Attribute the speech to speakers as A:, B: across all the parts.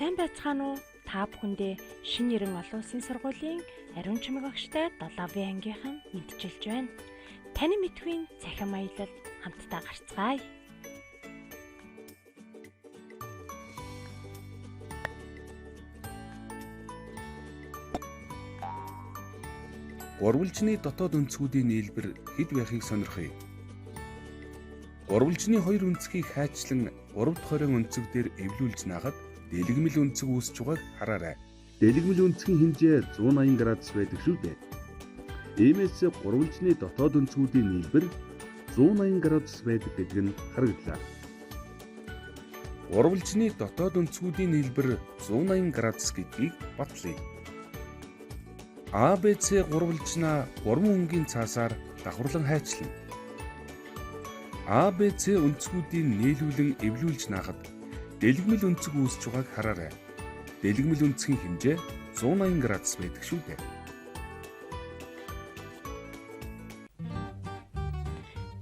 A: Сайн байцгаана уу? Та бүхэндээ шинэ 90 олон улсын сургуулийн ариун чимэг багштай 7-ын ангийнхан мэдчилж байна. Таны мэдхийн цахим аялал хамтдаа гарцгаая.
B: Гурвалжны дотоод өнцгүүдийн нийлбэр хэд байхыг сонирхъя. Гурвалжны хоёр өнцгийг хайчлан 3 дахь хорийн өнцөг дээр эвлүүлж наагаад дэлгэмэл өнцөг үүсч байгааг хараарай. Дэлгэмэл өнцгийн хэмжээ 180 градус байдаг шүү дээ. Иймээс гурвалжны дотоод өнцгүүдийн нийлбэр 180 градус байдаг гэдэг нь харагдлаа. Гурвалжны дотоод өнцгүүдийн нийлбэр 180 градус гэдгийг батлая. ABC гурвалжнаа 3 өнгийн цаасаар давхарлан хайчлана. ABC өнцгүүдийн нийлүүлэн эвлүүлж наагаад дэлгэмэл өнцөг үүсч байгааг хараарай. Дэлгэмэл өнцгийн хэмжээ 180 градус байдаг шүү дээ.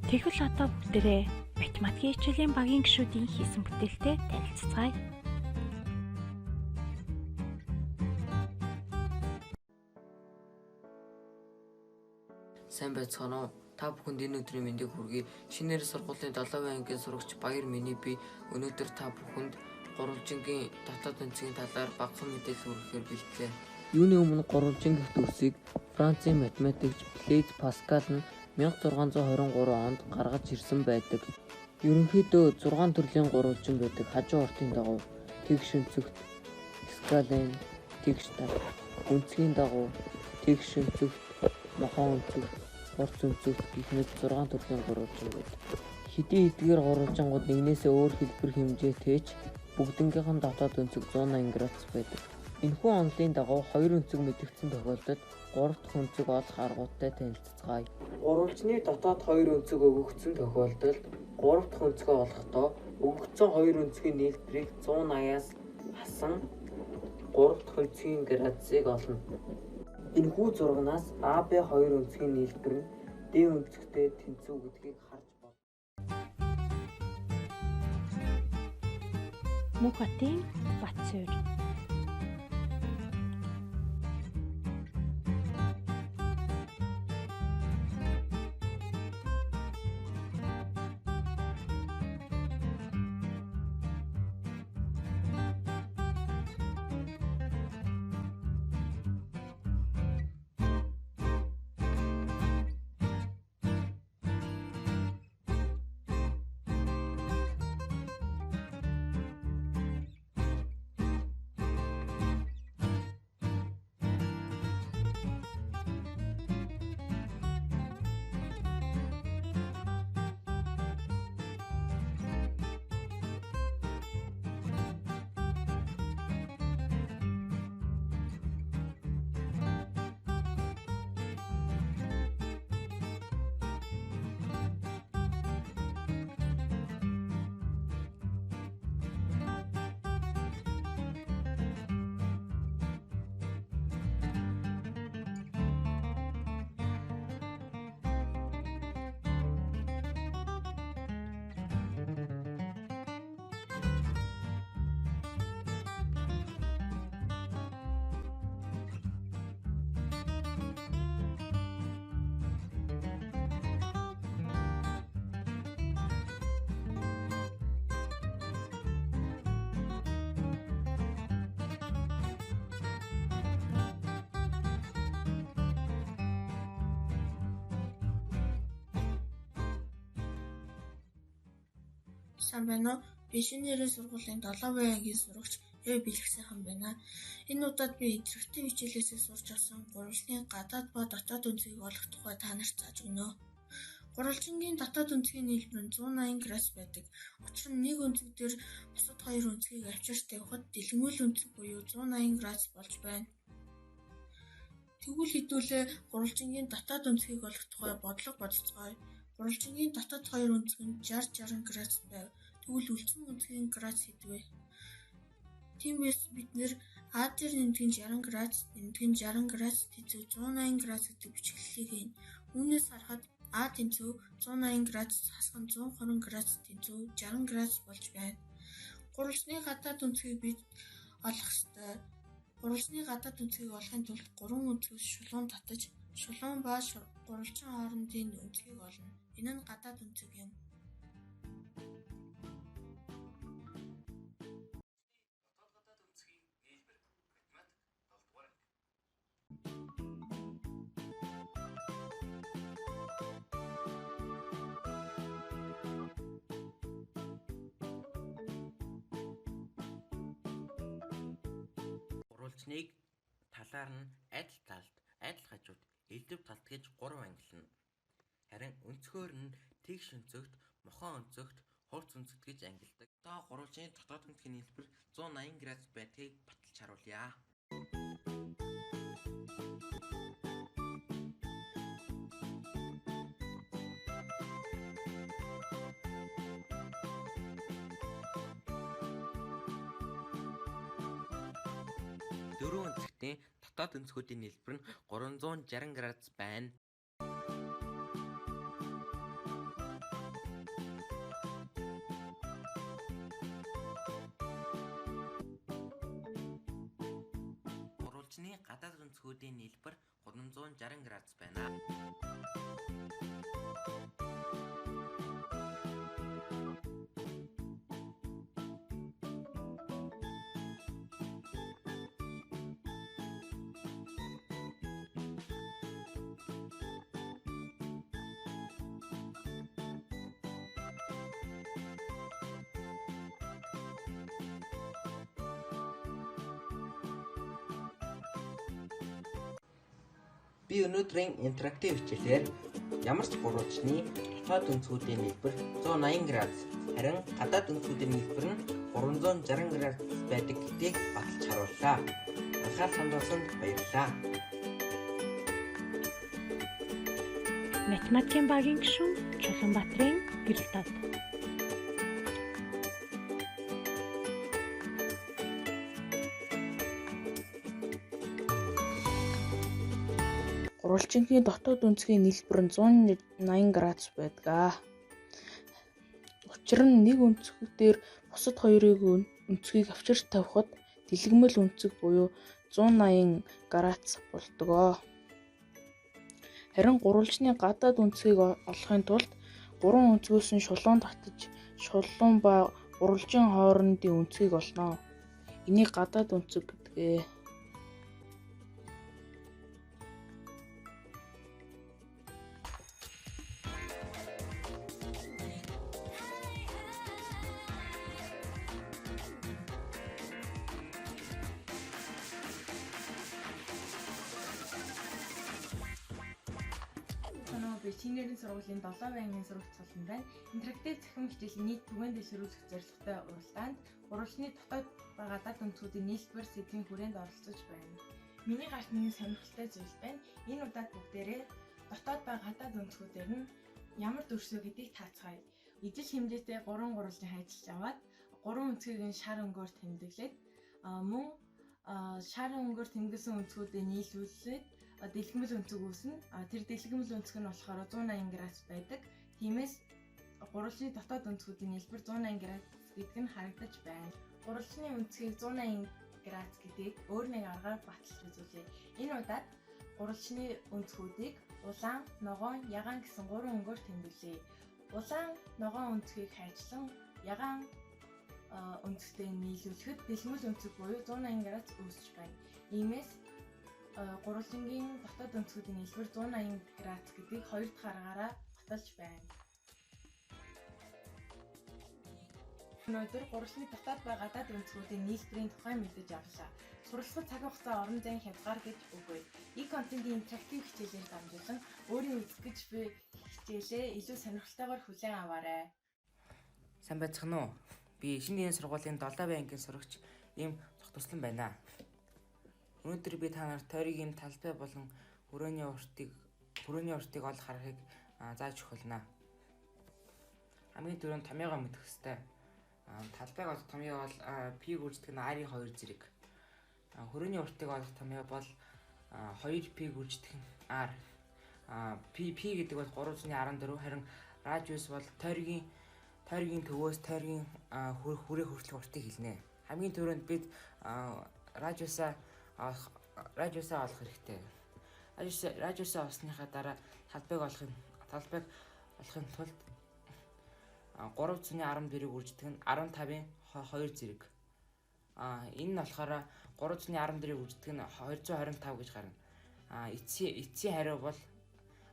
A: Тэгвэл одоо бүгдээрээ математикийн хичээлийн багийн гишүүдийн хийсэн бүтээлтэй танилццгаая.
C: Сайн байцгаана уу? Та бүхэнд энэ өдрийн мэндийг хүргэе. Шинээр сургуулийн 7-ын ангийн сурагч Баяр миний би өнөөдөр та бүхэнд гурвалжингийн дотоод өнцгийн талаар багахан мэдээлэл хүргэхээр бэлтлээ. Юуны өмнө гурвалжин гэх төрсийг Францын математикч Блейз Паскал нь 1623 онд гаргаж ирсэн байдаг. Ерөнхийдөө 6 төрлийн гурвалжин байдаг. Хажуу ортын дагуу тэгш өнцөгт скален, тэгш тав, өнцгийн дагуу тэгш өнцөгт мохон өнцөгт, урт өнцөгт гэх мэт 6 төрлийн гурвалжин байдаг. Хэдий эдгээр гурвалжингууд нэгнээсээ өөр хэлбэр хэмжээтэй ч бүгднгийнх нь дотоод өнцөг 180 градус байдаг. Энэхүү онолын дагуу хоёр өнцөг мэдэгдсэн тохиолдолд 3 дахь өнцөг олох аргуудтай танилццгаая. Гурвалжны дотоод хоёр өнцөг өгөгдсөн тохиолдолд 3 дахь өнцгөө олохдоо өгөгдсөн хоёр өнцгийн нийлбэрийг 180-аас хасан 3 дахь өнцгийн градусыг олно. Энэхүү зурагнаас AB хоёр өнцгийн нийлбэр нь D өнцөгтэй тэнцүү гэдгийг харж байна.
A: Мөнх хотын Бат суурь.
D: Сайн байна уу? Би шинээр сургуулийн 7-ын ангийн сурагч Яв Бэлгсайхан байна. Энэ удаад би идэвхтэй хичээлээсээ сурч авсан гурвалжны гадаад ба дотоод өнцгийг олох тухай та нарт зааж өгнө. Гурвалжингийн дотоод өнцгийн нийлбэр нь 180 градус байдаг. Учир нь нэг өнцөг дээр бусад хоёр өнцгийг авчирч тавихад дэлгэмэл өнцөг буюу 180 градус болж байна. Тэгвэл хэдүүлээ гурвалжингийн дотоод өнцгийг олох тухай бодлого бодцгоё. Гурвалжингийн дотоод хоёр өнцөг нь 60 градус байв. Тэгвэл үлдсэн өнцгийн градус хэдвэ? Тиймээс бид нэр А дээр нэмдэг нь 60 градус, нэмдэг нь 60 градус тэнцүү 180 градус гэдэг бичгэлийг хийнэ. Үүнээс харахад А тэнцүү 180 градус хасган 120 градус тэнцүү 60 градус болж байна. Гурвалжны гадаад өнцгийг бид олох ёстой. Гурвалжны гадаад үнцгийг олохын тулд 3 үнцгээс шулуун татаж, шулуун ба гурвалжин хоорондын үнцгийг олно. Энэ нь гадаад үнцэг юм.
E: Гурвалжныг талаар нь адил талд, адил хажууд, элдв талд гэж 3 ангилна. Харин өнцгөр нь тэгш өнцөгт, мохон өнцөгт, хурц өнцөгт гэж ангилдаг. Одоо гурвалжны дотоод өнцгийн нийлбэр 180 градус байдгийг баталж харуулъя. Дөрвөн өнцгтийн дотоод өнцгүүдийн нийлбэр нь 360 градус байна. Гурвалжны гадаад өнцгүүдийн нийлбэр 360 градус байна. Би өнөөдрийн интерактив хичээлээр ямар ч гурвалжны дотоод өнцгүүдийн нийлбэр 180 градус, харин гадаад өнцгүүдийн нийлбэр нь 360 градус байдаг гэдгийг баталж харууллаа. Анхаарал хандуулсанд баярлалаа.
A: Математикийн багийн гишүүн Чулуунбаатарын гэрэлтад.
F: Гурвалжингийн дотоод өнцгийн нийлбэр нь 180 градус байдаг. Учир нь нэг өнцөг дээр бусад хоёрын өнцгийг авчирч тавихад дэлгэмэл өнцөг буюу 180 градус болдог. Харин гурвалжны гадаад өнцгийг олохын тулд 3 өнцгөөс нь шулуун татаж, шулуун ба гурвалжин хоорондын өнцгийг олно. Энийг гадаад өнцөг гэдэг.
G: Би шинээрийн сургуулийн 7 байнгын сурагч цолон байна. Интерактив цахим хичээлийн түгээн дэвшрүүлэх зорилготой уралдаанд гурвалжны дотоод ба гадаад өнцгүүдийн нийлбэр сэдвийн хүрээнд оролцож байна. Миний гарт нэг сонирхолтой зүйл байна. Энэ удаад бүгдээрээ дотоод ба гадаад өнцгүүдээр нь ямар дүрсөө гэдгийг таацгаая. Ижил хэмжээтэй 3 гурвалжин хайчилж аваад 3 өнцгийг нь шар өнгөөр тэмдэглээд мөн шар өнгөөр тэмдэглэсэн өнцгүүдээ нийлүүлээд дэлгэмэл өнцөг үүснэ. Тэр дэлгэмэл өнцөг нь болохоор 180 градус байдаг. Тиймээс гурвалжны дотоод өнцгүүдийн нийлбэр 180 градус гэдэг нь харагдаж байна. Гурвалжны өнцгийг 180 градус гэдгийг өөр нэг аргаар баталж үзүүлье. Энэ удаад гурвалжны өнцгүүдийг улаан, ногоон, ягаан гэсэн 3 өнгөөр тэмдэглэе. Улаан, ногоон өнцгийг хайчлан ягаан өнцгтэй нийлүүлэхэд дэлгэмэл өнцөг буюу 180 градус үүсэж байна. Иймээс гурвалжингийн дотоод өнцгүүдийн нийлбэр 180 градус гэдгийг хоёр дахь аргаараа баталж байна. Өнөөдөр гурвалжны дотоод ба гадаад өнцгүүдийн нийлбэрийн тухай мэдэж авлаа. Суралцах цаг хугацаа орон зайн хязгаар гэж үгүй. E-контентын интерактив хичээлээр дамжуулан өөрийн үзэх гэж буй хичээлээ илүү сонирхолтойгоор хүлээн аваарай.
E: Сайн байцгаана уу? Би шинийн сургуулийн 7 байнгын сурагч ийм зохицуулсан байна. Өнөөдөр би та нарт тойргийн талбай болон хүрээний уртыг олох аргыг зааж өгөх болно. Хамгийн түрүүнд томьёогоо мэдэх ёстой. Талбайг олох томьёо бол P гүйцэтгэх нь R-ийн 2 зэрэг. Хүрээний уртыг олох томьёо бол 2P гүйцэтгэх нь R. P гэдэг бол 314, харин радиус бол тойргийн төвөөс тойргийн хүрээ хүртэлх уртыг хэлнэ. Хамгийн түрүүнд бид радиусаа олох хэрэгтэй. Радиусаа олсныхаа дараа талбайг олохын тулд 314-ийг үрждэг нь 15-ын 2 зэрэг. Энэ нь болохоор 314-ийг үрждэг нь 225 гэж гарна. Эцсийн хариу бол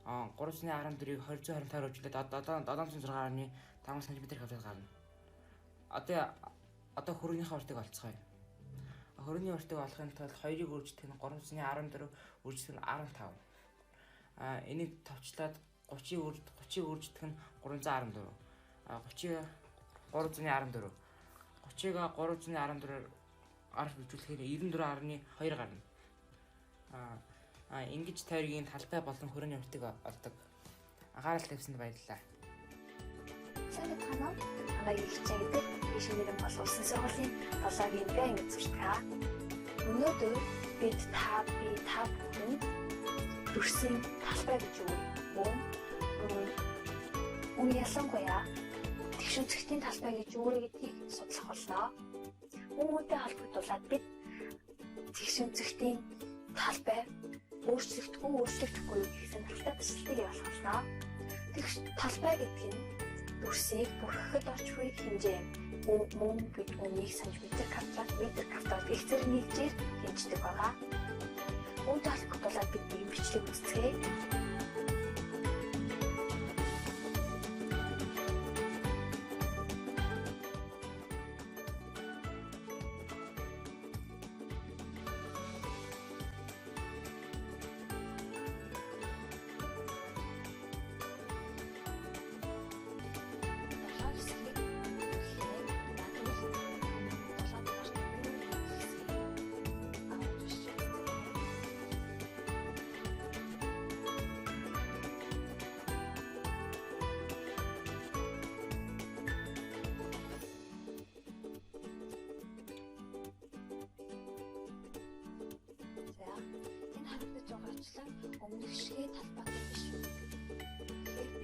E: 314-ийг 225-аар үржүүлээд одоо 706.5 см хавьд гарна. Одоо хөргөнийхөө уртыг олцгоё. Хөргөний уртыг олохын тулд 2-ыг үрждэг нь 314, үрждэг нь 15. Энийг товчлоод 30-ыг үрждэг нь 314. 30-ыг 314. 30-ыг 314-аар үржүүлэхээр 94.2 гарна. Ингэж тойргийн талбай болон хөрөний уртыг олдог. Анхаарал тавьсанд баярлалаа.
H: Сайн байна уу? Намайг хичээдэг Бишнэрийн боловсон сургуулийн 7-гийн Б анги зурдаг. Өнөөдөр бид та бүхэн төрсөн талбай гэж юу? Мөн ялангуяа тэгшүүцэгтийн талбай гэж юу гэдгийг судлах болно. Үүнтэй холбогдуулаад бид тэгшүүцэгтийн талбай өөрчлөгдөхгүй гэх сонирхолтой төслийг явуулах болно. Тэгш талбай гэдэг нь дүрсийг бүрхэхэд орж буй хэмжээ мөн бид үнийг сантиметр квадрат гэх зэрэг нэгжээр хэмждэг байгаа. Үүнтэй холбогдуулаад бид ийм бичлэг үзцгээе. Жогоочлон өмнөх шигээ талбай биш үү? Тэгэхээр би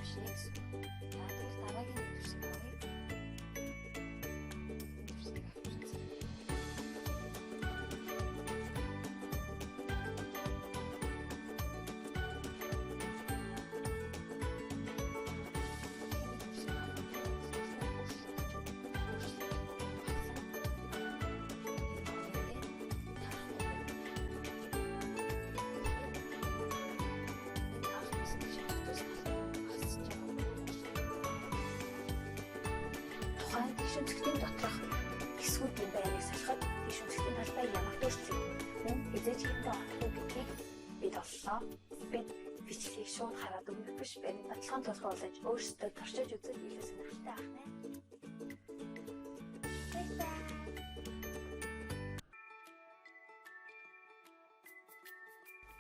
H: биш гэсэн. Яагаад дараагийн нэгдсэн байна? Тэгшүүцэгтийн доторх хэсгүүдийн байрыг салахад тэгшүүцэгтийн талбай ямар өөрчлөлт мөн эзэж хийдэ орхгүй гэдгийг бид оллоо. Бид бичлэгийг шууд хараад өгөх биш бай. Баталгаан тулгуурлаж өөрсдөө туршиж үзэх илүү сонирхолтой байна.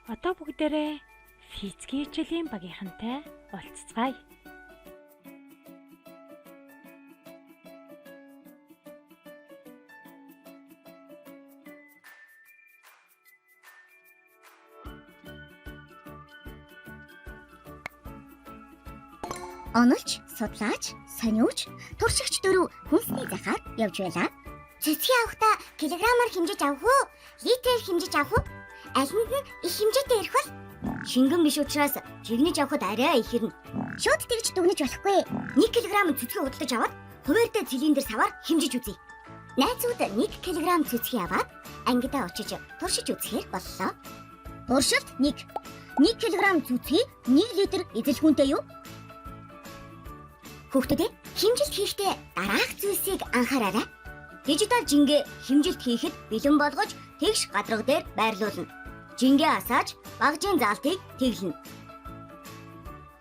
A: Одоо бүгдээрээ физикийн хичээлийн багийнхантай уулзцгаая.
I: Онолч, судлаач, сониуч, туршигч дөрөв хүнсний захаар явж байлаа. Цэцгийн авахдаа килограммаар хэмжиж авах уу? Литрээр хэмжиж авах уу? Аль нь их хэмжээтэй ирэх бол? Шингэн биш учраас жигнэж авахд арай их ирнэ. Шууд тэгж дүгнэж болохгүй. 1 кг цэцгийг худалдаж аваад хуваарьтай цилиндер саваар хэмжиж үзье. Найзууд 1 кг цэцгийг аваад ангидаа очиж туршиж үзэхээр боллоо. Туршилт 1 кг цэцгийг 1 литр эзэлхүүнтэй юу? Хүүхдүүд хэмжилт хийхдээ дараах зүйлсийг анхаараарай. Дижитал жингээ хэмжилт хийхэд бэлэн болгож тэгш гадраг дээр байрлуулна. Жингээ асааж багжийн заалтыг тэглэнэ.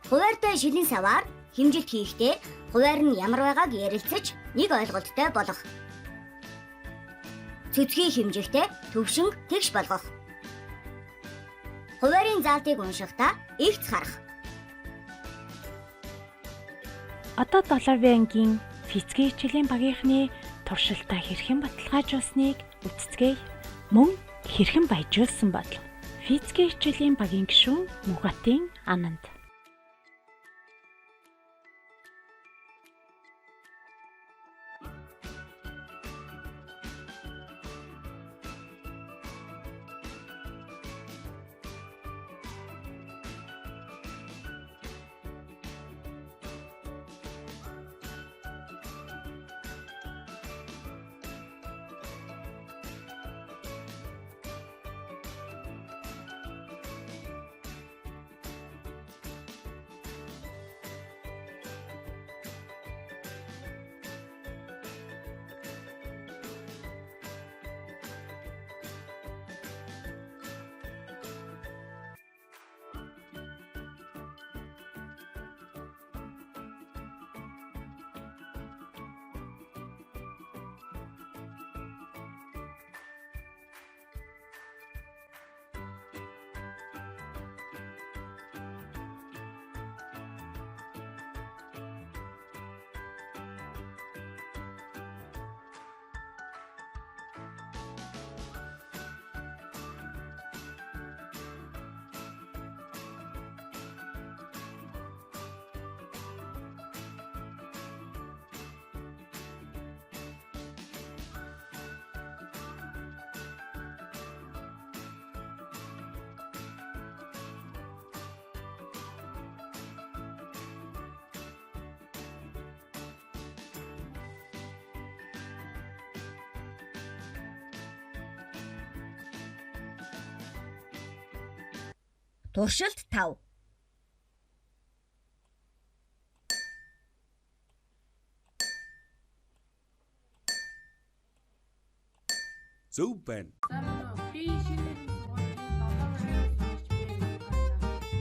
I: Хуваарьтай шилэн саваар хэмжилт хийхдээ хуваар нь ямар байгааг ярилцаж нэг ойлголттой болгох. Цэцгийн хэмжээтэй төвшинг тэгш болгох. Хуваарийн заалтыг уншихдаа игц харах.
A: Одоо 7-р ангийн физикийн хичээлийн багийнхны туршилтаа хэрхэн баталгаажуулсныг үздцгээе. Мөн хэрхэн баяжуулсан бодлого. Физикийн хичээлийн багийн гишүүн Мугатын Ананд.
I: Туршилт 5.
B: Зөв байна.
G: Сайн байна уу? Би шинэ нэрийн сургуулийн 7 байнгын сурагч байна.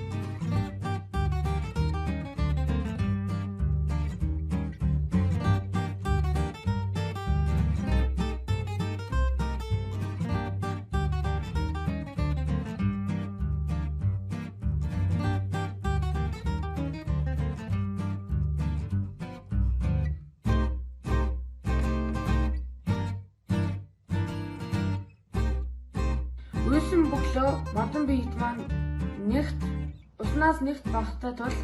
G: Үйлсэн бөглөө модон биет маань нэгт уснаас нэгт багтаа тул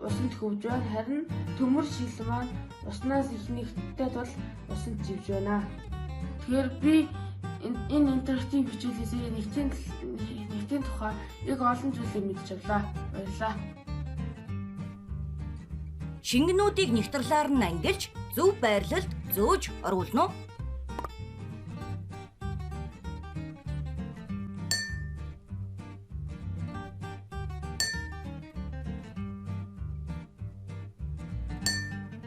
G: усанд хөвж байна. Харин төмөр шил маань уснаас их нэгттэй тул усанд живж байна. Тэгэхээр би энэ интерактив хичээлээсээ нэгтийн тухай яг олон зүйлийг мэдж авлаа. Баярлалаа.
I: Шингэнүүдийг нэгтрлаар нь ангилж зөв байрлалд зөөж оруулна уу?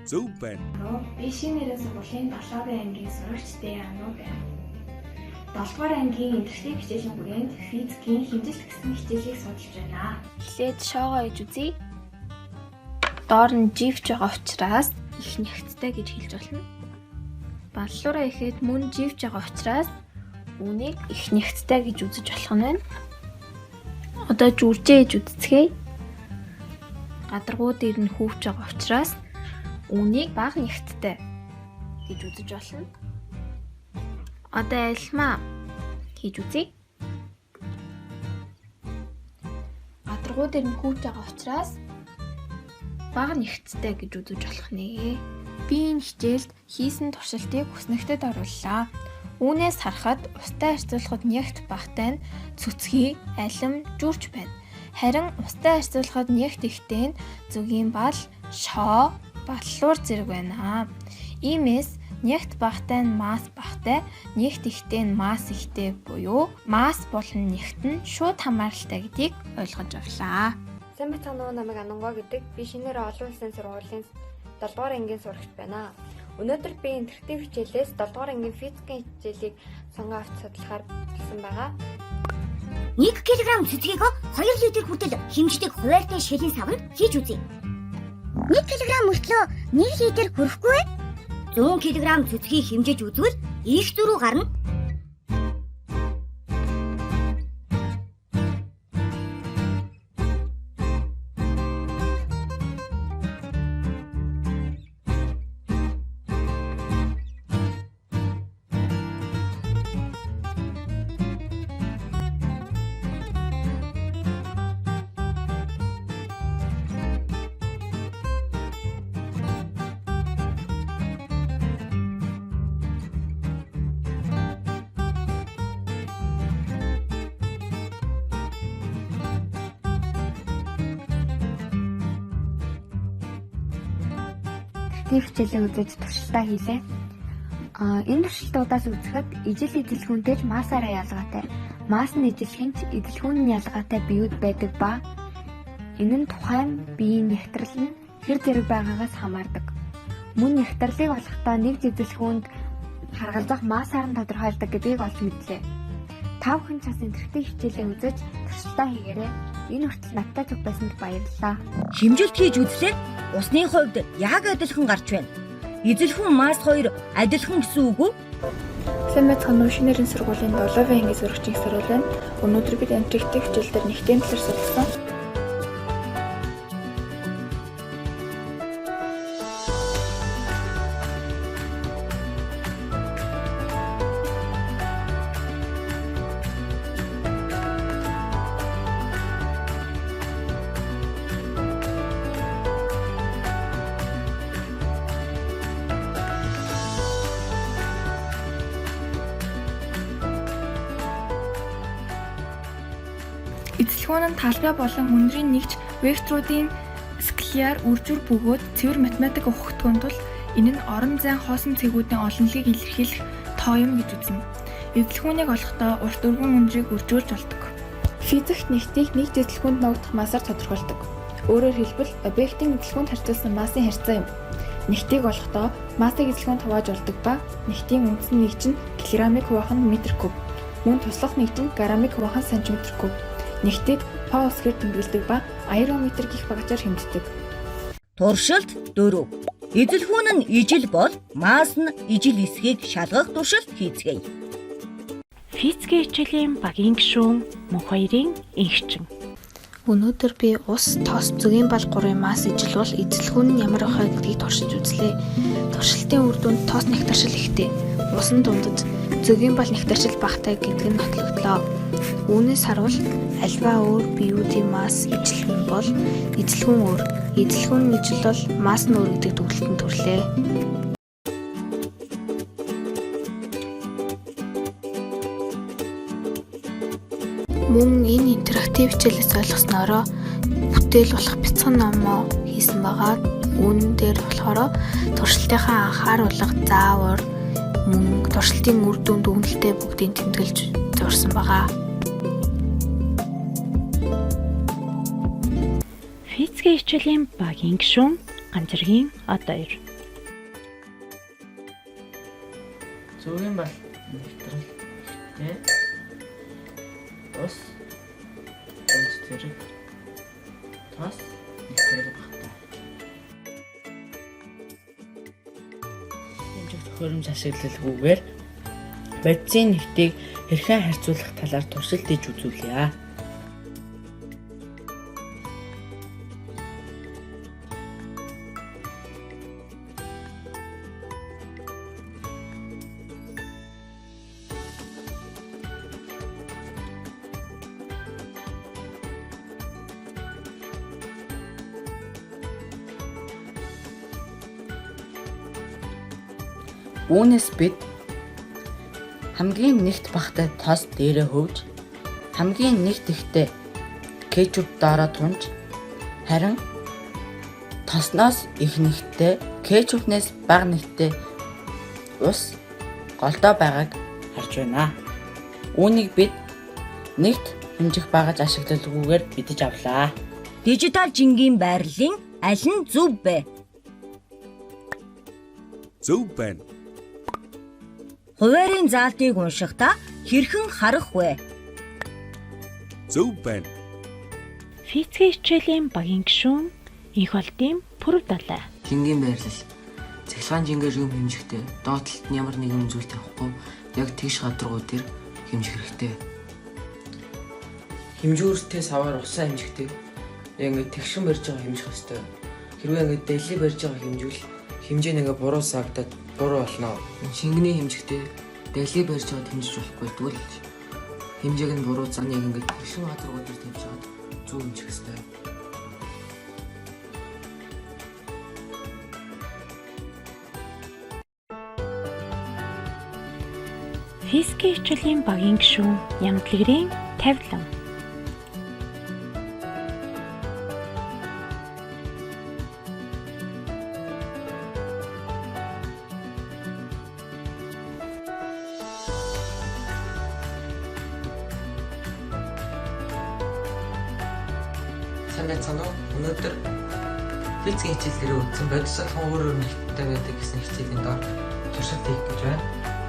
B: Зөв байна.
J: Би шинэ нэрийн сургуулийн 7 ангийн сурагчтай Ану байна. 7 дугаар ангийн интерактив хичээлийн хүрээнд физикийн хэмжил гэсэн хичээлийг судалж байна.
K: Эхлээд шоогоо иж үзье. Доор нь живж байгаа учраас их нэгцтэй гэж хэлж болно. Баллуураа ихэд мөн живж байгаа учраас үүнийг их нэгцтэй гэж үзэж болох нь байна. Одоо жүржээ иж үзцгээе. Гадаргуу дээр нь хөвж байгаа учраас үүнийг бага нэгттэй гэж үзэж болно. Одоо альмаа хийж үзье. Гадаргуу дээр нь хөвж байгаа учраас бага нэгттэй гэж үзэж болох нэ. Би энэ хичээлд хийсэн туршилтыг хүснэгтэд орууллаа. Үүнээс харахад устай харьцуулахад нэгт багтай нь цөцгий, алим, жүрч байна. Харин устай харьцуулахад нэгт ихтэй нь зүгийн бал, шоо, баллуур зэрэг байна. Иймээс нэгт багтай нь масс багтай, нэгт ихтэй нь масс ихтэй буюу масс болон нэгт нь шууд хамааралтай гэдгийг ойлгож авлаа.
L: Сайн байцгаана уу, намайг Ананго гэдэг. Би шинээр олон улсын сургуулийн 7 дугаар ангийн сурагч байна. Өнөөдөр би интерактив хичээлээс 7 дугаар ангийн физикийн хичээлийг сонгон авч судлахаар болсон байгаа.
I: 1 кг цэцгийг 2 литр хүртэл хэмждэг хуваартай шилийн савнд хийж үзье. 1 кг мөртлөө 1 литр хүрэхгүй. 100 кг цэцгийг хэмжиж үзвэл их зөрүү гарна.
K: Интерактив хичээлээ үзэж туршилтаа хийлээ. Энэ туршилтуудаас үзэхэд ижил эзэлхүүнтэй ч массаараа ялгаатай. Масс нь эзэлхэн ч эзэлхүүн нь ялгаатай биеуд байдаг ба энэ нь тухайн биеийн нэгтрэл нь хэр зэрэг байгаагаас хамаардаг. Мөн нэгтрэлийг олохдоо нэг эзэлхүүнд харгалзах массаар нь тодорхойлдог гэдгийг олж мэдлээ. Та бүхэн ч бас интерактив хичээлээ үзэж туршилтаа хийгээрэй. Энэ хүртэл надтай зүг байсанд баярлалаа.
I: Хэмжилт хийж үзлээ. Усны хувьд яг адилхан гарч байна. Эзэлхэн масс хоёр адилхан гэсэн үг үү?
K: Сайн байцгаана уу, шинэ нэрийн сургуулийн 7 ангийн сурагчийн сарал байна. Өнөөдөр бид интерактив хичээл дээр нэгтийн талаар судалсан. Эзэлхүүн нь талбай болон өндрийн нэгж векторуудын скалаар үржүүр бөгөөд цэвэр математик ухагтгуун тул энэ нь орон зайн хоосон цэгүүдийн олонлыг илэрхийлэх тоо юм гэж үзнэ. Эзэлхүүнийг олохдоо урт өргөн өндрийг үржүүлж болдог. Физикт нэгтийг нэг дэлгүүнд ногдох массаар тодорхойлдог. Өөрөөр хэлбэл объектын дэлгүүнд харьцуулсан массын харьцаа юм. Нэгтийг олохдоо массыг дэлгүүнд хувааж олдог ба нэгтийн үндсэн нэг чинь килограммыг хуваах нь метр куб, мөн туслах нэг чинь граммыг хуваах нь сантиметр куб. Нэгтийг паускээр тэмдэглэдэг ба аэрометр гэх багцаар хэмждэг.
I: Туршилт 4. Эзэлхүүн нь ижил бол масс нь ижил эсхийг шалгах туршилт хийцгээе.
A: Физикийн хичээлийн багийн гишүүн мөн хоёрын инхчин.
K: Өнөөдөр би ус, тос, зөгийн бал 3-ын масс ижил бол эзэлхүүн нь ямар байхаа гэдгийг туршиж үзлээ. Туршилтын үр дүнд тос нягтршил ихтэй, усан дундад зөгийн бал нягтршил багатай гэдэг нь нотлогдлоо. Үүнээс харуул альва өөр биеүүдийн масс ижилхэн бол эзэлхүүн өөр, эзэлхүүн ижил бол масс нь өөр гэдэг дүгнэлтэнд төрлөө. Мөн энэ интерактив хичээлээс ойлгоснороо бүтээл болох бяцхан номоо хийсэн байгаа. Үүн дээр болохоор туршилтынхаа анхааруулга, заавар, мөн туршилтын үр дүн дүгнэлтээ бүгдийг тэмдэглэж зурсан байгаа.
A: Физикийн хичээлийн багийн гишүүн Ганцэргийн од 2.
E: Зөгийн бал нэвтрэл ихтэй. Ус онц зэрэг тас нэвтрэл багтаа. Хэмжих төхөөрөмж ашиглалгүйгээр бодисын нэгтийг хэрхэн харьцуулах талаар туршилт хийж үзүүлье. Үүнээс бид хамгийн нэгт багтай тос дээрээ хөвж, хамгийн нэгт ихтэй кетчуп дараа тунж, харин тосноос их нэгттэй кетчупнээс бага нэгттэй ус голдоо байгааг харж байна. Үүнийг бид нэгт хэмжих багаж ашиглалгүйгээр мэдэж авлаа.
I: Дижитал жингийн байрлалын аль нь зөв бэ?
B: Зөв байна.
I: Хуваарийн заалтыг уншихдаа хэрхэн харах вэ?
B: Зөв байна.
A: Физикийн хичээлийн багийн гишүүн Инх олдын Пүрэв далай.
C: Жингийн байрлал. Цахилгаан жингээр юм хэмжихдээ доод талд нь ямар нэгэн зүйлс тавихгүй яг тэгш гадаргуу дээр хэмжих хэрэгтэй. Хэмжүүртэй саваар усаа хэмжихдээ яг ингээд тэгшин барьж байгаа хэмжих хэрэгтэй. Хэрвээ ингээд дэлий барьж байгаа хэмжүүл хэмжээ нэгэ буруу сагдаад буруу болно. Шингэний хэмжихдээ дэлий барьж байгаад хэмжиж болохгүй тэгвэл хэмжээг нь буруу зан яг ингээд тэгшин гадаргуу дээр тавьж байгаад зөв хэмжих хэрэгтэй.
A: Физикийн хичээлийн багийн гишүүн Ямтлагрийн тавилан.
C: Сайн байна уу? Өнөөдөр физикийн хичээлээр үзсэн бодисолхон өөр өөр нэгттэй байдаг гэсэн хичээлийн доор туршилт хийх гэж байна.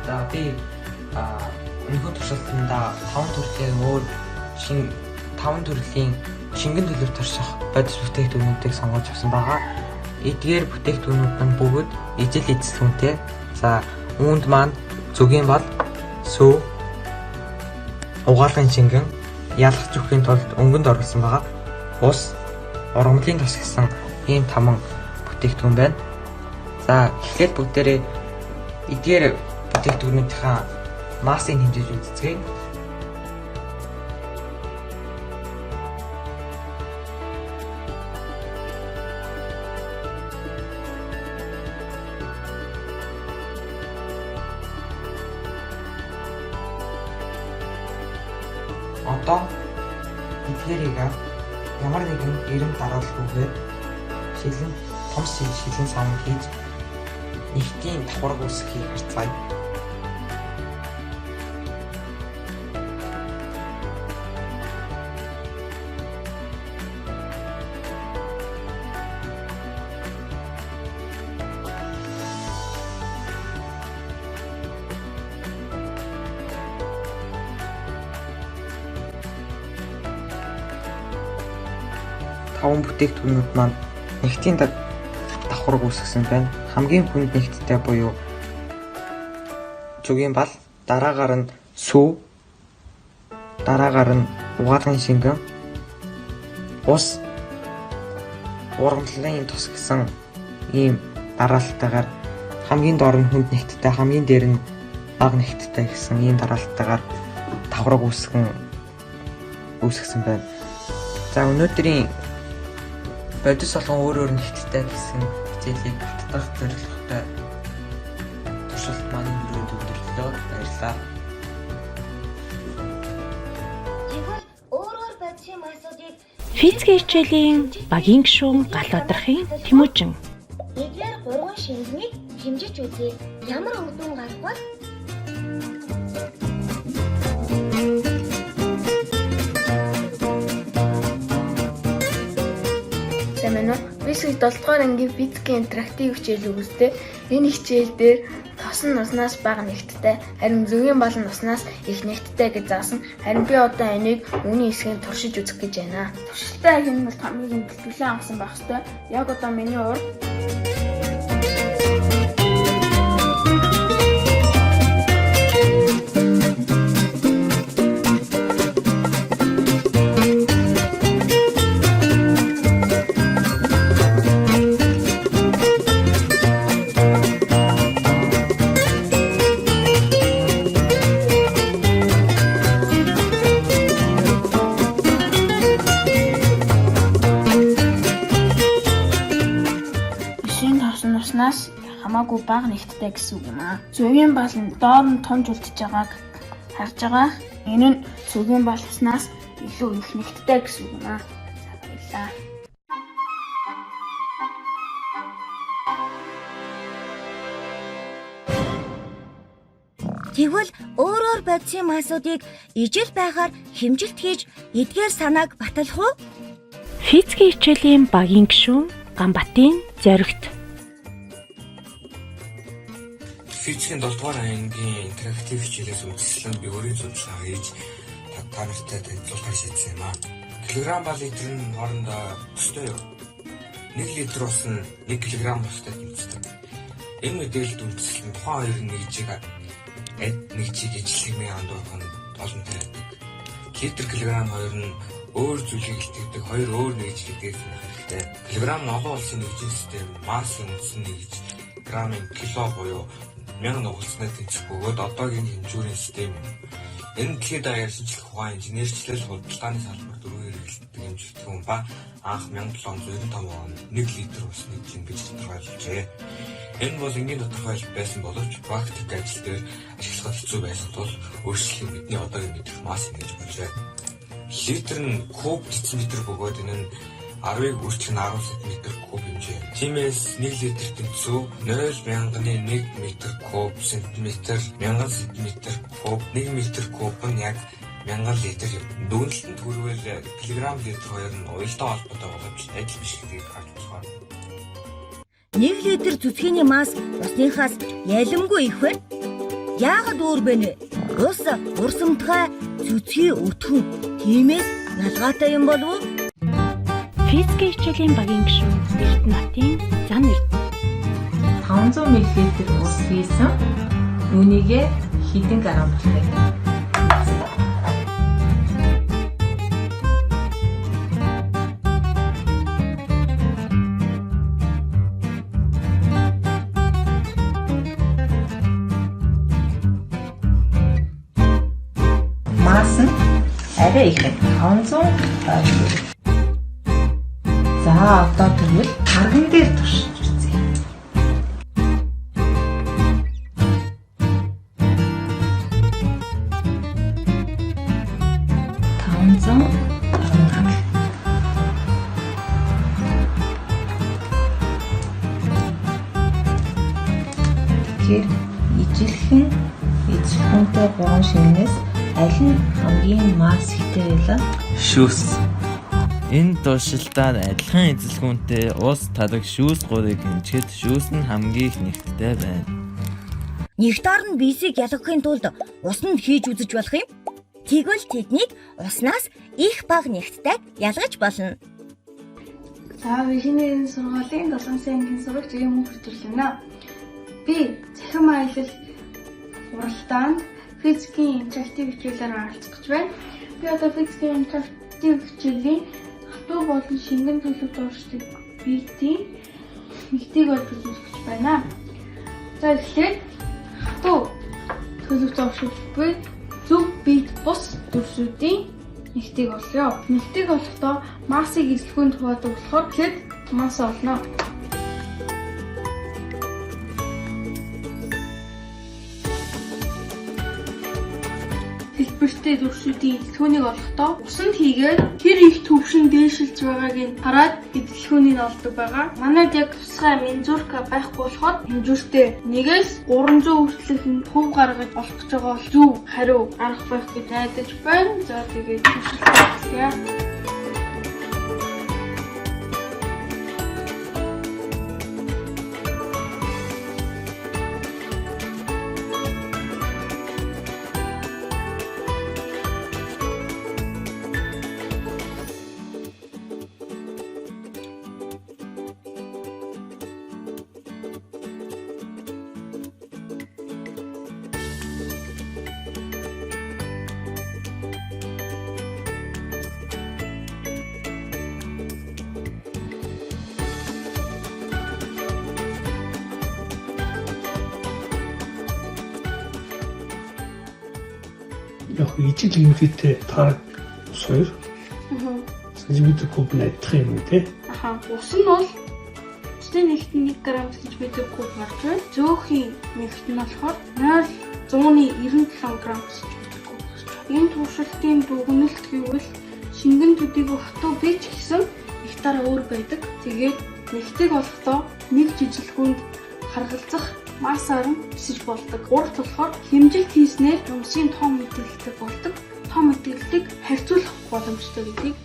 C: За би өнөөдөр туршилтанда 5 төрлийн өөр 5 төрлийн шингэн төлөв турших бодис бүтээгдэхүүнүүдийг сонгож авсан байгаа. Эдгээр бүтээгдэхүүнүүд нь бүгд ижил эзэлхүүнтэй. За үүнд маань зөгийн бал, сүү, угаалгын шингэн, ялгаж өгөхийн тулд өнгөнд оруулсан байгаа. Ус, ургамлын тос гэсэн ийм 5 бүтээгдэхүүн байна. За эхлээд бүгдээрээ эдгээр бүтээгдэхүүнүүдийн массыг хэмжиж үзцгээе. Одоо эдгээрийг ямар нэгэн эрэм дараалалгүйгээр шилэн том шилэн савн хийж нэгтийн давхарг үүсгэхийг харцгаая.
E: 5 бүтээгдэхүүнүүд маань нэгтийн давхарг үүсгэсэн байна. Хамгийн хүнд нэгттэй буюу зүгийн бал, дараагаар нь сүв, дараагаар нь угаалгын шингэн, ус, ургамлын тус гэсэн ийм дараалтайгаар хамгийн доор нь хүнд нэгттэй, хамгийн дээр нь бага нэгттэй гэсэн ийм дараалтайгаар давхарг үүсгэсэн байна. За өнөөдрийн бодис болгон өөр нэгттэй гэсэн хичээлийг батдах зорилготой туршилт маань өрөөнд өндөрлөө. Баярлалаа.
I: Тэгвэл өөрөөр бодсон асуудыг
A: Физикийн хичээлийн багийн гишүүн гал одрахын Тэмүүжин.
I: эдгээр 3 шингэнийг хэмжиж үзье. Ямар үдэн гарвал
K: Сэмэнэ физик 7 дугаар ангийн физикийн интерактив хичээл өгүүлдэг. Энэ хичээл дээр тосон уснаас бага нэгттэй, харин зөгийн болон уснаас их нэгттэй гэж заасан. Харин би одоо энийг үүний хэсгийг туршиж үзэх гэж байна. Туршилтаа хийх бол хамгийн бэлтгэлэн авсан байх ёстой. Яг одоо миний урд уснаас хамаагүй бага нэгттэй гэсэн үг юм аа. Зөгийн бал нь доор нь томж үлдчихэж байгааг харж байгаа. Энэ нь зөгийн бал уснаас илүү их нэгттэй гэсэн үг юм аа. За баярлалаа.
I: тэгвэл өөрөөр бодсон асуудыг ижил байгаар хэмжилт хийж эдгээр санааг батлах уу?
A: Физикийн хичээлийн багийн гишүүн Ганбатын зоригт.
M: Физикийн 7 дугаар ангийн интерактив хичээлээс үзэсгэлэн би өөрийн судалгаа хийж та нартай танилцуулахаар шийдсэн юм аа. Килограмм ба литр нь хоорондоо төстэй юу? 1 литр ус нь 1 кг устай тэмцдэг. Энэ мэдээлэлд үндэслэн тухайн хоёрын нэгжийг ижлэгмийн хандуулах нь боломжтой байдаг. Литр килограмм хоёр нь өөр зүйлийг илтгэдэг хоёр өөр нэгжлэг дээрх нь хэрэгтэй. Килограмм нь олон улсын нэгжийн систем, массын үндсэн нэгж, граммын кило буюу 1000 нугалснаар тэнцэх бөгөөд одоогийн хэмжүүрийн систем юм. Энэ дэлхийд даяар шинжлэх ухаан, инженерчлэл, худалдааны салбарт өргөн хэрэглэдэг хэмжигдэхүүн ба анх 1795 онд 1 литр ус нэгж ингэж тодорхойлжээ. Энэ бол энгийн тодорхойлолт байсан боловч практик ажил дээр ашиглахад хэцүү байсан тул өөрчлөлийг бидний одоогийн мэдэх масс гэж болжээ. Литр нь куб дециметр бөгөөд энэ нь 10-ыг үржих нь 10 см куб хэмжээ. Тиймээс 1 литр тэнцүү 0.1 метр куб сантиметр 1000 см куб 1 метр куб нь яг 1000 литр юм. Дүгнэлтэнд хүрвэл килограмм литр хоёр нь уялдаа холбоотой боловч адил биш гэдгийг харж байна.
I: 1 литр зүсгийн масс усныхаас ялимгүй их байна. Яагаад өөр бэ нэ? Ус урсамтгай зүсгийн өтгөн. Тиймээс ялгаатай юм болов уу?
A: Физикийн хичээлийн багийн гишүүн Эрдэнэтийн зан эрдэнэ.
N: 500 мл ус хийсэн. Үүнийгээ хэдэн грамм болох вэ? Масс нь арай их 520 мл. За одоо тэгвэл тарган дээр туршиж үзье. Тэгэхээр ижилхэн эзлэхүүнтэй 3 шингээс аль нь хамгийн масс ихтэй байлаа?
O: Шүүс. Энэ туршилтаар адилхан эзэлгүүнтэй ус тараг шүүс 3-ыг хэмжихэд шүүс нь хамгийн их нэгттэй байна.
I: Нэгтаар нь бисийг ялгахын тулд усанд хийж үзэж болох юм. Тэгвэл тэднийг уснаас их бага нэгттайг ялгаж болно.
K: За би шинэ сургуулийн 7 сарын ангийн сурагч юм хүртэл би захин аялал уралдаанд физикийн интерактив хичээлээр оролцох гэж байна. Би одоо физикийн интерактив хичээлийн хатуу болон шингэн төлөв дуршдаг биетийн нэгтийг олж үзүүлэх гэж байна. За эхлээд хатуу төлөв дуршдаг буй зөв биет бус дүрсүүдийн нэгтийг олё. Нэгтийг олохдоо массыг илэрхүүнд хуваадаг болохоор тэгэхэд масса олно. Хэлбэртэй дүрсүүдийн илэрхүүнийг олохдоо усанд хийгээд тэр их төвшин дээшилж байгааг нь хараад илэрхүүнийг олдог байгаа. Манайд яг тусгай мензурка байхгүй болохоор мензуртэй 1-300 хүртэлх төв гаргаж олох гэж байгаа бол зөв хариу арга байх гэж найдаж байна. За тэгээд туршилтаа.
P: Яг ижил юмтэй таарах хоёр. Сантиметр куб найдах юм тий.
K: Ус нь бол усны нэгт 1 г сантиметр куб гарч байна. Зөөхөн нэгт нь болохоор 0.197 г сантиметр куб гарч байна. Энэ туршилтын дүгнэлт гэвэл шингэн төдийгүй хатуу бич гэсэн нектараа өөр байдаг. Тэгээд нэгтийг олохдоо нэг жижигхэн харгалзах массаар нь өсөж болдог. Урт болохоор хэмжилт хийснээр юмсын том мэдээлэлтэй болдог. Том мэдээллийг харьцуулах боломжтой гэдгийг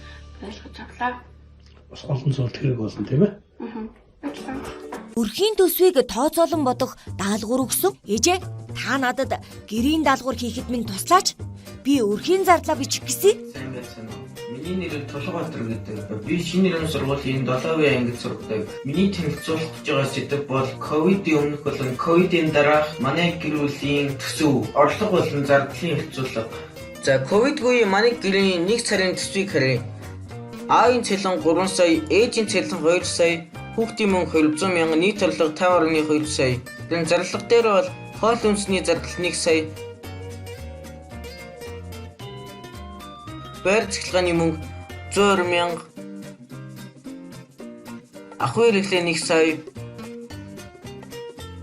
K: ойлгож авлаа.
P: Бас олон зүйл хэрэг болно тийм ээ.
I: Өрхийн төсвийг тооцоолон бодох даалгавар өгсөн. Ээжээ та надад гэрийн даалгавар хийхэд минь туслаач. Би өрхийн зарлаа бичих гэсэн.
E: Сайн байна. Миний нэр Тулгабаатар гэдэг. Би шинэ нэрийн сургуулийн 7-р ангид сургадаг. Миний танилцуулах гэж байгаа сэдэв бол ковидын өмнөх болон ковидын дараах манай гэр бүлийн төсөв, орлого болон зардлын хилцүүлэг. За ковидгүй манай гэрийн 1 сарын төсвийг харъя. Аавын цалин 3 сая, ээжийн цалин 2 сая, хүүхдийн мөнгө 200 мянга, нийт орлого 5.2 сая. Тэгвэл зарлага дээр бол хоол хүнсний зардал 1 сая. Байр цэцлэгээний мөнгө 120 мянга. Ахуй хэрэглээ 1 сая.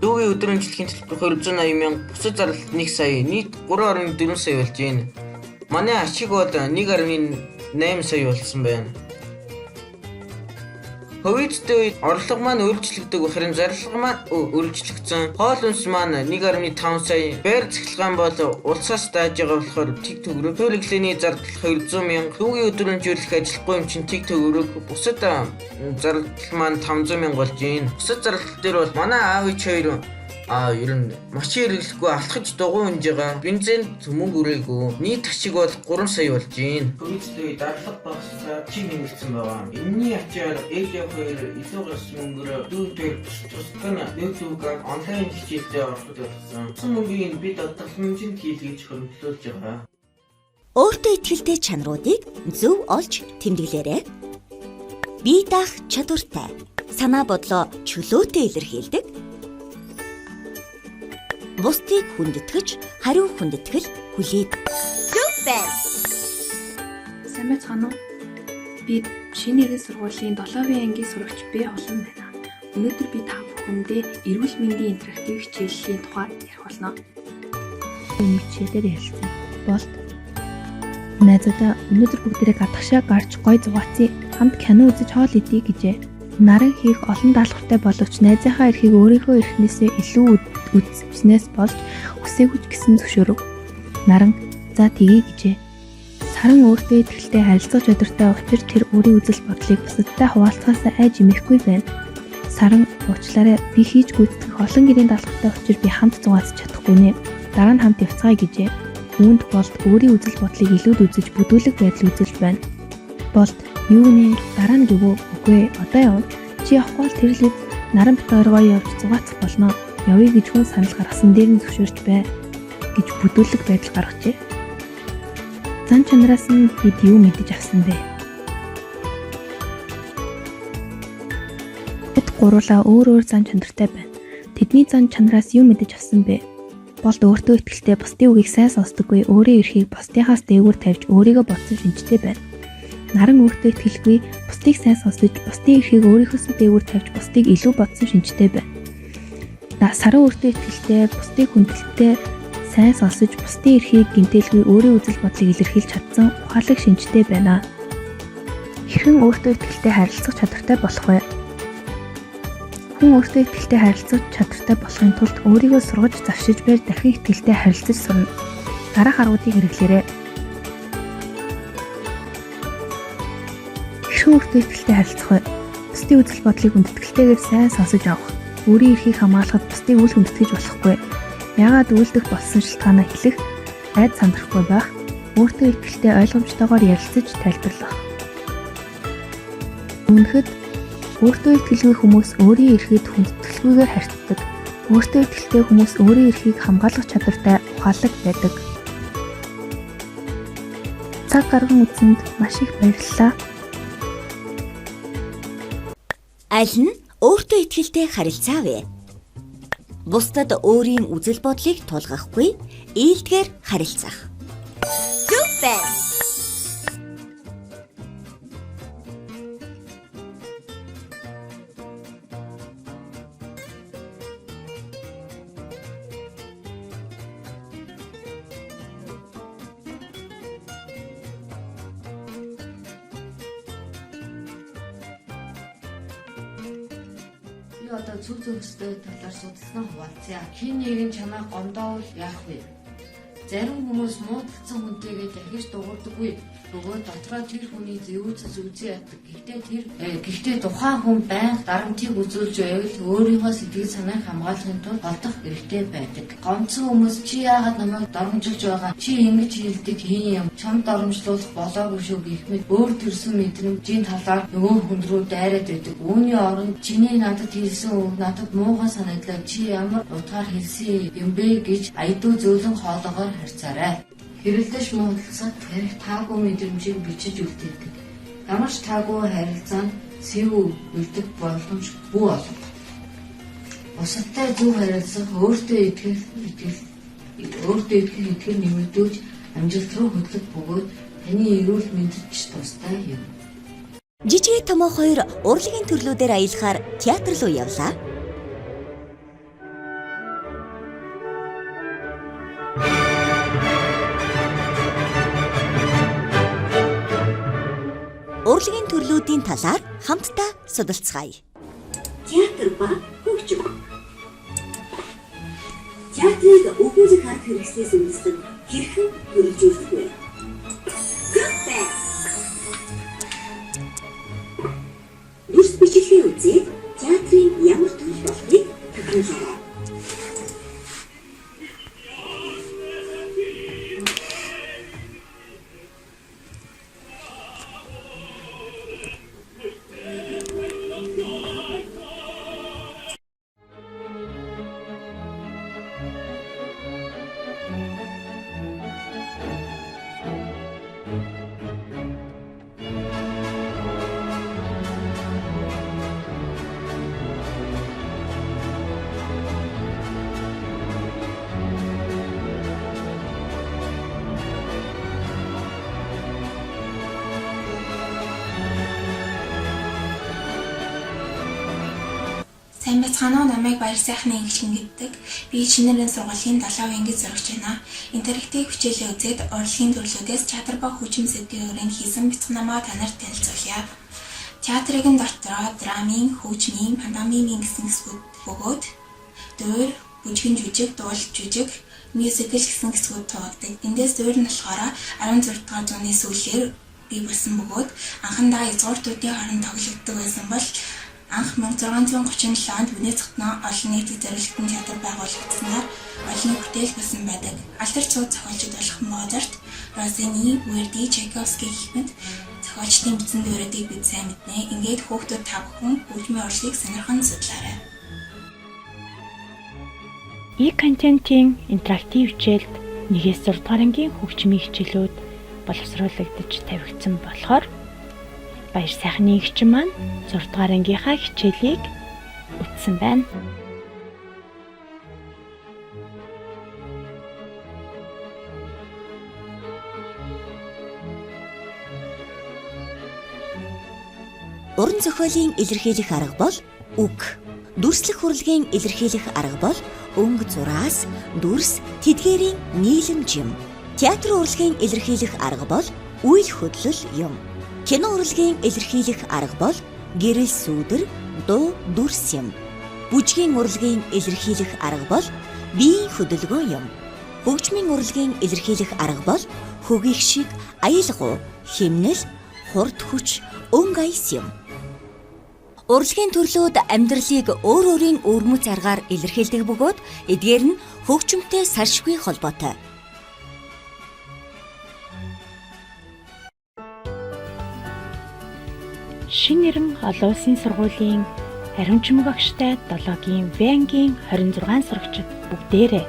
E: Дүүгийн өдрийн жилийн төлбөр 280 мянга, бусад зарлалт 1 сая, нийт 3.4 сая болж байна. Манай ачиг бол 1.8 сая болсон байна. Ковидтэй үед орлого маань өөрчлөгдөг харин зарлага маань өөрчлөгдсөн. Хоол хүнс маань 1.5 сая, байр цэцлэгаан бол улсаас дааж байгаа болохоор тэг төгрөг. Хэрэглээний зардал 200 мянга, дүүгийн өдрийн жилийн ажиллахгүй юм чинь тэг төгрөг. Бусад зардал маань 500 мянга болж байна. Бусад зардал дээр бол манай аав ич хоёр ер нь машин хэрэглэхгүй алхаж дугуй унж байгаа. Бензинд мөнгө өрөөгүй. Нийт ачиг бол 3 сая болж байна. Ковидтэй дардлага багасаа чиг нэмэгдсэн байгаа. Энэний ачаар ээж хоёр илүү гас мөнгөөр дүүгээр тусган YouTube-аар онлайн хичээлдээ ороход болсон. Мөнгөний бид одоо хэмжээнд хийлгэж хөрөнгөлүүлж байгаа.
I: Өөртөө ихтэй чанаруудыг зөв олж тэмдэглээрэй. Бие даах чадвартай, санаа бодлоо чөлөөтэй илэрхийлдэг. Бусдыг хүндэтгэж, хариу хүндэтгэл хүлээд. Супер!
K: Сайн байцгаана уу? Би шинэ нэрийн сургуулийн 7-р ангийн сурагч Б Олон байна. Өнөөдөр би та бүхэндээ эрүүл мэндийн интерактив хичээлийн тухай ярих болно.
Q: Үүний хичээлээр ярилцсан. Болт. Найзуудаа өнөөдөр бүгдээрээ гадагшаа гарч гой зугаацъя. Хамт кино үзэж хоол идье гэжээ. Наран хийх олон даалгавартай боловч найзынхаа эрхийг өөрийнхөө эрхнээсээ илүү үзснээс болж үсээгүй гэсэн зөвшөөрөв. Наран за тгий гэжээ. Саран өөртөө ихтэй харилцах чадвартай учраас тэр өөрийн үзэл бодлыг бусадтай хуваалцахаас айж эмэхгүй байна. Саран уучлаарай би хийж гүйцэтгэх олон гэрийн даалгавартай учраас би хамт зугаацж чадахгүй нэ. Дараа нь хамт явцгаая гэжээ. Үүнд Болт өөрийн үзэл бодлыг илүүд үзэж бүдүүлэг байдал үзүүлж байна. Болт Юу нэ? Дараа нь гэвөө. Үгүй ээ, одоо явна. Чи явахгүй бол тэрлээд наран бит оргоо явж зугаацах болно. Явъя гэж хүн санал гаргасан дээр нь зөвшөөрч бай гэж бүдүүлэг байдал гаргажээ. Зан чанараас нь бид юу мэдэж авсан бэ? Бид гурлаа өөр зан чанартай байна. Тэдний зан чанараас юу мэдэж авсан бэ? Болд өөртөө итгэлтэй бусдын үгийг сайн сонсдоггүй, өөрийн эрхийг бусдынхаас дээгүүр тавьж өөрийгөө бодсон шинжтэй байна. Наран өөртөө итгэлгүй, бусдыг сайн сонсож, бусдын эрхийг өөрийнхөөс дээгүүр тавьж бусдыг илүү бодсон шинжтэй байна. Саран өөртөө итгэлтэй, бусдыг хүндэлтэй, сайн сонсож, бусдын эрхийг гэмтээлгүй өөрийн үзэл бодлыг илэрхийлж чадсан ухаалаг шинжтэй байна. Хэрхэн өөртөө итгэлтэй харилцах чадвартай болох вэ? Хүн өөртөө итгэлтэй харилцах чадвартай болохын тулд өөрийгөө сургаж завшиж байж дахин итгэлтэй харилцаж сурна. Дараах аргуудыг хэрэглээрэй. Хэрхэн өөртөө итгэлтэй харилцах вэ? Бусдын үзэл бодлыг хүндэтгэлтэйгээр сайн сонсож авах. Өөрийн эрхийг хамгаалахад бусдыг үл хүндэтгэж болохгүй. Яагаад үйлдэх болсон шалтгаанаа хэлэх, айд сандрахгүй байх, өөртөө итгэлтэй ойлгомжтойгоор ярилцаж тайлбарлах. Үүнхэд өөртөө итгэлгүй хүмүүс өөрийн эрхийг хүндэтгэлгүйгээр харьцдаг. Өөртөө итгэлтэй хүмүүс өөрийн эрхийг хамгаалах чадвартай ухаалаг байдаг. Цаг гарган үзсэнд маш их баярлалаа.
I: Аль нь өөртөө итгэлтэй харилцаа вэ? Бусдад өөрийн үзэл бодлыг тулгахгүй, ээлдгээр харилцах. Супер!
R: Одоо зөв зөвстэй талаар судалснаа хуваалцъя. Хин нэг нь чамайг гомдоовол яах вэ? Зарим хүмүүс муудалцсан хүнтэйгээ дахиж дуурдаггүй. Нөгөө дотроо тэр хүний зэвүүцэл үзээ ятдаг. Гэхдээ тухайн хүн байнга дарамтыг үзүүлж байвал өөрийнхөө сэтгэл санааг хамгаалахын тулд олдох хэрэгтэй байдаг. Гомдсон хүмүүс чи яагаад намайг доромжилж байгаа? Чи ингэж хэлдэг хийн юм. Чамд доромжлуулах болоогүй шүү гэх мэт өөр төрсөн мэдрэмжийн талаар нөгөө хүн рүү дайраад байдаг. Үүний оронд чиний надад хэлсэн үг надад муухай санагдлаа. Чи ямар утгаар хэлсэн юм бэ гэж айдуу зөөлөн хоолоогоор харьцаарай. Хэрэлдэж муудалцаад тарих таагүй мэдрэмжийг бичиж үлдээдэг. Ямар ч таагүй харилцаанд сэв үлдэх боломж бүү олно. Бусадтай зөв харилцах, өөртөө итгэл нэмэгдүүлж амжилт руу хөдлөх бөгөөд таны эрүүл мэндэд ч тустай юм.
I: Жижиг томоо хоёр урлагийн төрлүүдээр аялахаар театр руу явлаа. Урлагийн төрлүүдийн талаар хамтдаа судалцгаая.
S: Театр ба хөгжим. Театрыг өгүүлэх арга хэрэгслээс үндэслэн хэрхэн хөгжүүлэх вэ? Дүрс бичлэгийн үзээд театрын ямар төл болохыг тодорхойлоо.
K: Сайн байцгаана уу, намайг баяр сайхны ангилчин гэдэг. Би шинээрэн сургуулийн 7 ангид сурагч байна. Интерактив хичээлээ үзээд урлагийн төрлүүдээс театр ба хөгжим сэдвийн өрөөнд хийсэн бяцхан намаа танарт танилцуулъя. Театрын дотроо драмын, хөгжмийн, пантомимын гэсэн хэсгүүд бөгөөд дөр, бүжгэн жүжиг, дуул жүжиг, мюзикл гэсэн хэсгүүд тулгардаг. Эндээс дөр нь болохоор 16 дугаар зууны сүүлээр бий болсон бөгөөд анхандаа эзгууртуудын хооронд тоглогддог байсан бол анх 1637 онд Венецт олон нийтэд зориулсан театр байгуулагдсанаар олонний бүтээл болсон байдаг. Алдар цууд зохиолчид болох Моцарт, Россини, Верди, Чайковский гэх мэт
T: зохиолчдын бичсэн төвөрөдийг бид сайн мэднэ. Ингээд хүүхдүүд та бүхэн хөгжмийн урлагийг сонирхон судлаарай.
A: E-контентын интерактив хичээлд 1-6 дугаар ангийн хөгжмийн хичээлүүд боловсруулагдаж тавигдсан болохоор баяр сайхны эгч маань 6 дугаар ангийнхаа хичээлийг үзсэн байна.
I: Уран зохиолын илэрхийлэх арга бол үг. Дүрслэх хурлын илэрхийлэх арга бол өнгө зураас дүрс тэдгээрийн нийлэмж юм. Театр урлагийн илэрхийлэх арга бол үйл хөдлөл юм. Кино урлагийн илэрхийлэх арга бол гэрэл сүүдэр, дуу, дүрс юм. Бүжгийн урлагийн илэрхийлэх арга бол биеийн хөдөлгөөн юм. Хөгжмийн урлагийн илэрхийлэх арга бол хөгийг шиг аялгау, хэмнэл, хурд хүч, өнгө аяс юм. Урлагийн төрлүүд амьдралыг өөр өөрийн өвөрмөц аргаар илэрхийлдэг бөгөөд эдгээр нь хөгжмөнтэй салшгүй холбоотой.
A: Шинэ нэрэн олон улсын сургуулийн ариун чимэг багштай 7-гийн В-ангийн 26 сурагчид бүгдээрээ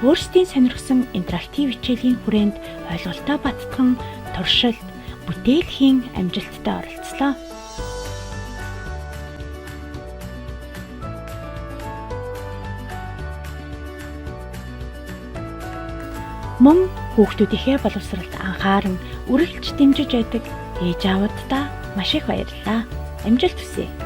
A: өөрсдийн сонирхсан интерактив хичээлийн хүрээнд ойлголтоо баттган туршилт, бүтээлхийн амжилттай оролцлоо. Мөн хүүхдүүдийнхээ боловсролд анхааран үргэлж дэмжиж байдаг ээж аавуудаа маш их баярлалаа. Амжилт хүсье.